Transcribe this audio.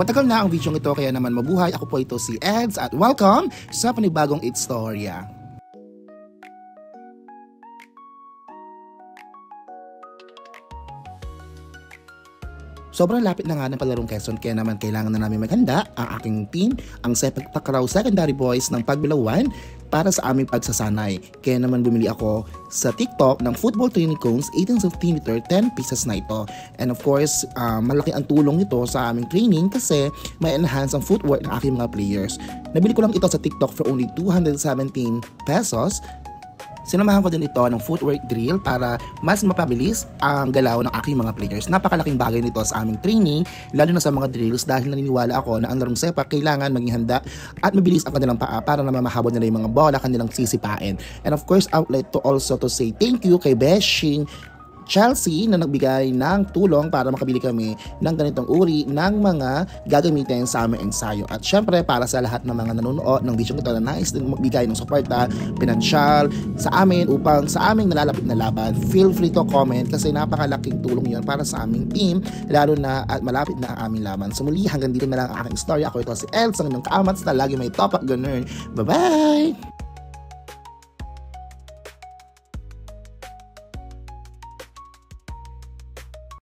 Matagal na ang video ito kaya naman mabuhay. Ako po ito si Eds at welcome sa panibagong Itstorya. Sobrang lapit na nga ng palarong Quezon kaya naman kailangan na namin maghanda ang aking team, ang Sepak Takraw Secondary Boys ng Pagbilawan para sa aming pagsasanay. Kaya naman bumili ako sa TikTok ng football training cones 18 cm 10 pieces na ito. And of course, malaki ang tulong nito sa aming training kasi may enhance ang footwork ng aking mga players. Nabili ko lang ito sa TikTok for only 217 pesos. Sinamahan ko din ito ng footwork drill para mas mapabilis ang galaw ng aking mga players. Napakalaking bagay nito sa aming training, lalo na sa mga drills dahil naniniwala ako na ang larong sepak kailangan maging handa at mabilis ang kanilang paa para na mamahabol nila yung mga bola kanilang sisipain. And of course, outlet to also to say thank you kay Beshing Chelsea na nagbigay ng tulong para makabili kami ng ganitong uri ng mga gagamitin sa aming ensayo. At syempre para sa lahat ng mga nanonood ng video ito na nais din magbigay ng suporta pinansyal sa amin upang sa aming nalalapit na laban, feel free to comment kasi napakalaking tulong yun para sa aming team lalo na at malapit na ang aming laban. So muli hanggang dito na lang ang aking story. Ako ito si Els, ang inyong kaamat na lagi may top up ganun. Bye bye!